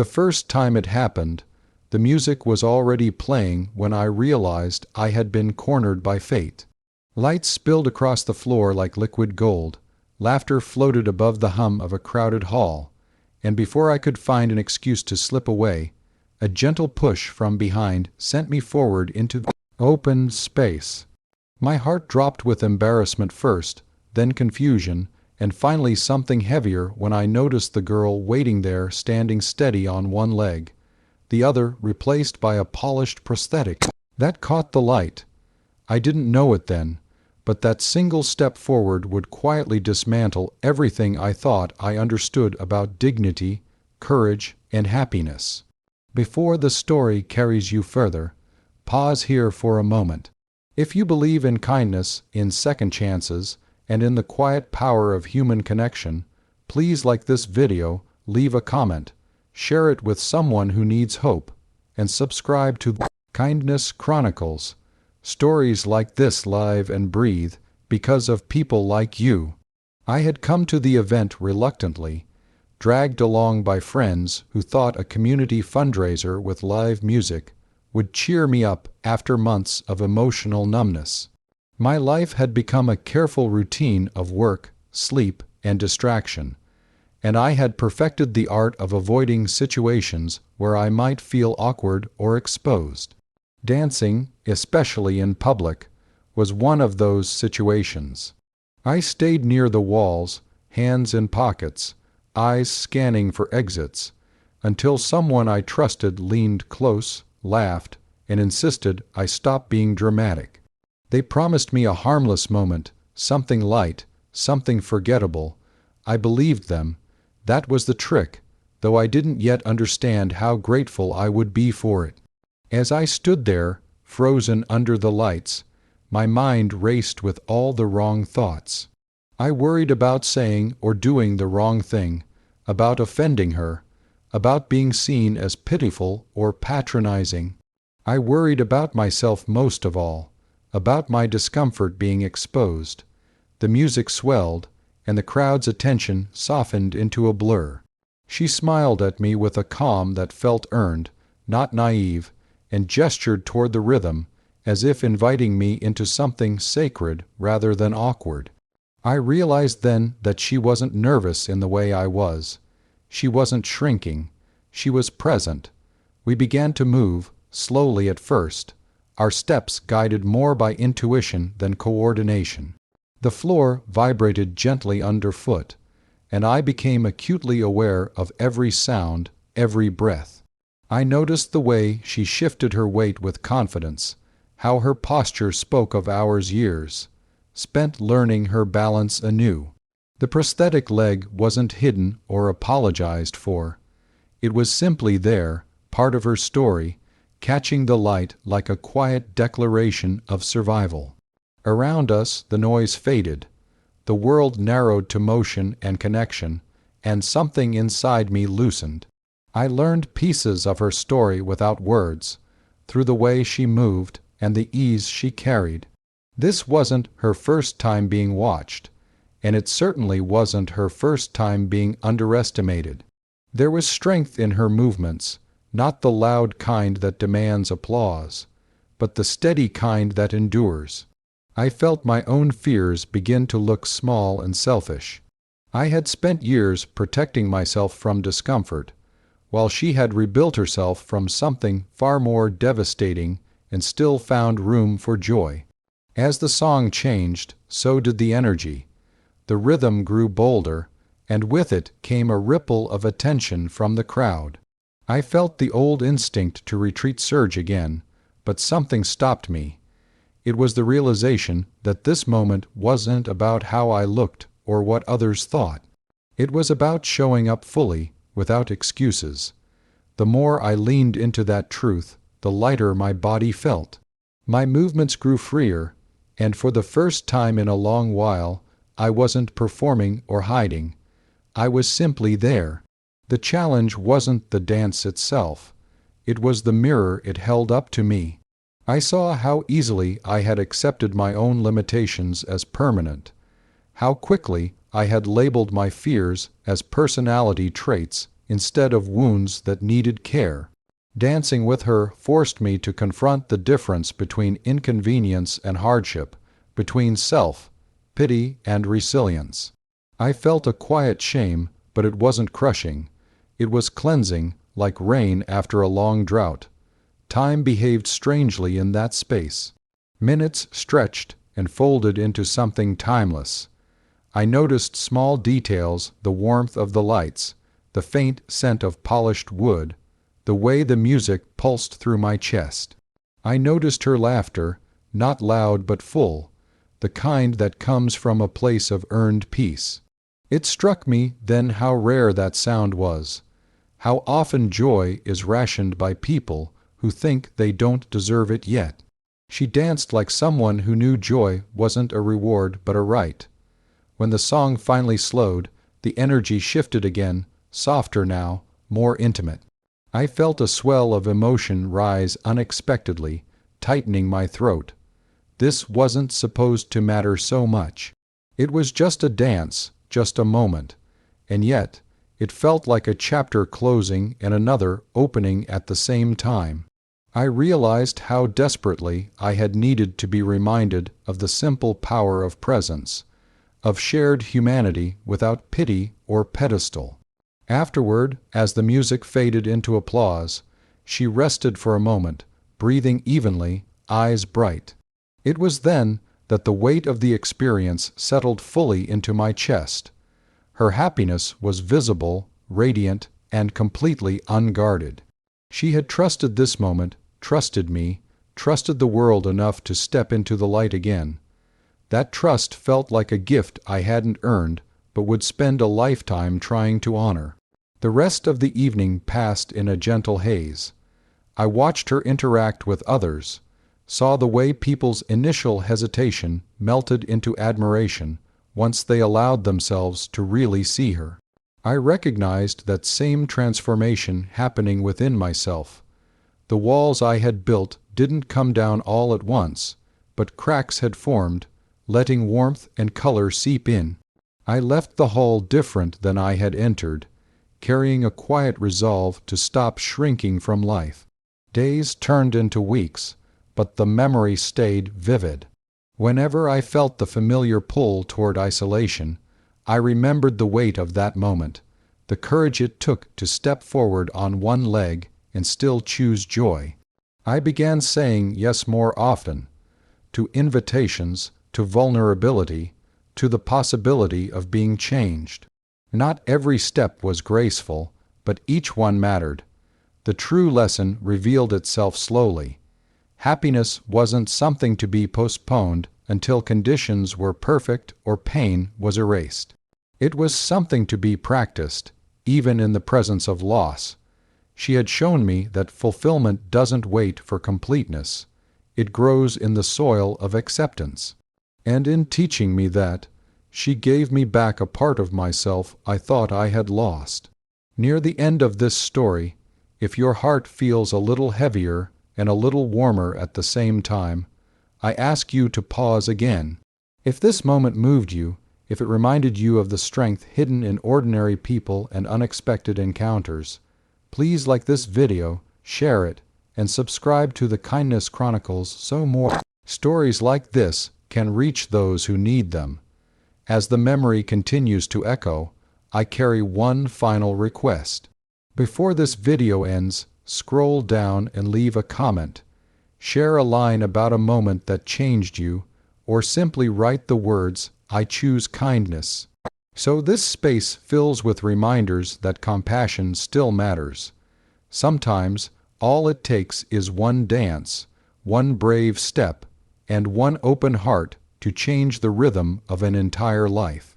The first time it happened, the music was already playing when I realized I had been cornered by fate. Lights spilled across the floor like liquid gold, laughter floated above the hum of a crowded hall, and before I could find an excuse to slip away, a gentle push from behind sent me forward into open space. My heart dropped with embarrassment first, then confusion, and finally something heavier when I noticed the girl waiting there standing steady on one leg, the other replaced by a polished prosthetic. That caught the light. I didn't know it then, but that single step forward would quietly dismantle everything I thought I understood about dignity, courage, and happiness. Before the story carries you further, pause here for a moment. If you believe in kindness, in second chances, and in the quiet power of human connection, please like this video, leave a comment, share it with someone who needs hope, and subscribe to Kindness Chronicles. Stories like this live and breathe because of people like you. I had come to the event reluctantly, dragged along by friends who thought a community fundraiser with live music would cheer me up after months of emotional numbness. My life had become a careful routine of work, sleep, and distraction, and I had perfected the art of avoiding situations where I might feel awkward or exposed. Dancing, especially in public, was one of those situations. I stayed near the walls, hands in pockets, eyes scanning for exits, until someone I trusted leaned close, laughed, and insisted I stop being dramatic. They promised me a harmless moment, something light, something forgettable. I believed them. That was the trick, though I didn't yet understand how grateful I would be for it. As I stood there, frozen under the lights, my mind raced with all the wrong thoughts. I worried about saying or doing the wrong thing, about offending her, about being seen as pitiful or patronizing. I worried about myself most of all, about my discomfort being exposed. The music swelled, and the crowd's attention softened into a blur. She smiled at me with a calm that felt earned, not naive, and gestured toward the rhythm, as if inviting me into something sacred rather than awkward. I realized then that she wasn't nervous in the way I was. She wasn't shrinking. She was present. We began to move, slowly at first, our steps guided more by intuition than coordination. The floor vibrated gently underfoot, and I became acutely aware of every sound, every breath. I noticed the way she shifted her weight with confidence, how her posture spoke of hours, years, spent learning her balance anew. The prosthetic leg wasn't hidden or apologized for. It was simply there, part of her story, catching the light like a quiet declaration of survival. Around us, the noise faded. The world narrowed to motion and connection, and something inside me loosened. I learned pieces of her story without words, through the way she moved and the ease she carried. This wasn't her first time being watched, and it certainly wasn't her first time being underestimated. There was strength in her movements, not the loud kind that demands applause, but the steady kind that endures. I felt my own fears begin to look small and selfish. I had spent years protecting myself from discomfort, while she had rebuilt herself from something far more devastating and still found room for joy. As the song changed, so did the energy. The rhythm grew bolder, and with it came a ripple of attention from the crowd. I felt the old instinct to retreat surge again, but something stopped me. It was the realization that this moment wasn't about how I looked or what others thought. It was about showing up fully, without excuses. The more I leaned into that truth, the lighter my body felt. My movements grew freer, and for the first time in a long while, I wasn't performing or hiding. I was simply there. The challenge wasn't the dance itself. It was the mirror it held up to me. I saw how easily I had accepted my own limitations as permanent, how quickly I had labeled my fears as personality traits instead of wounds that needed care. Dancing with her forced me to confront the difference between inconvenience and hardship, between self-pity and resilience. I felt a quiet shame, but it wasn't crushing. It was cleansing, like rain after a long drought. Time behaved strangely in that space. Minutes stretched and folded into something timeless. I noticed small details, the warmth of the lights, the faint scent of polished wood, the way the music pulsed through my chest. I noticed her laughter, not loud but full, the kind that comes from a place of earned peace. It struck me then how rare that sound was, how often joy is rationed by people who think they don't deserve it yet. She danced like someone who knew joy wasn't a reward but a right. When the song finally slowed, the energy shifted again, softer now, more intimate. I felt a swell of emotion rise unexpectedly, tightening my throat. This wasn't supposed to matter so much. It was just a dance, just a moment, and yet it felt like a chapter closing and another opening at the same time. I realized how desperately I had needed to be reminded of the simple power of presence, of shared humanity without pity or pedestal. Afterward, as the music faded into applause, she rested for a moment, breathing evenly, eyes bright. It was then that the weight of the experience settled fully into my chest. Her happiness was visible, radiant, and completely unguarded. She had trusted this moment, trusted me, trusted the world enough to step into the light again. That trust felt like a gift I hadn't earned, but would spend a lifetime trying to honor. The rest of the evening passed in a gentle haze. I watched her interact with others, saw the way people's initial hesitation melted into admiration once they allowed themselves to really see her. I recognized that same transformation happening within myself. The walls I had built didn't come down all at once, but cracks had formed, letting warmth and color seep in. I left the hall different than I had entered, carrying a quiet resolve to stop shrinking from life. Days turned into weeks, but the memory stayed vivid. Whenever I felt the familiar pull toward isolation, I remembered the weight of that moment, the courage it took to step forward on one leg and still choose joy. I began saying yes more often, to invitations, to vulnerability, to the possibility of being changed. Not every step was graceful, but each one mattered. The true lesson revealed itself slowly. Happiness wasn't something to be postponed until conditions were perfect or pain was erased. It was something to be practiced, even in the presence of loss. She had shown me that fulfillment doesn't wait for completeness. It grows in the soil of acceptance. And in teaching me that, she gave me back a part of myself I thought I had lost. Near the end of this story, if your heart feels a little heavier and a little warmer at the same time, I ask you to pause again. If this moment moved you, if it reminded you of the strength hidden in ordinary people and unexpected encounters, please like this video, share it, and subscribe to the Kindness Chronicles so more stories like this can reach those who need them. As the memory continues to echo, I carry one final request. Before this video ends, scroll down and leave a comment. Share a line about a moment that changed you, or simply write the words, "I choose kindness." So this space fills with reminders that compassion still matters. Sometimes, all it takes is one dance, one brave step, and one open heart to change the rhythm of an entire life.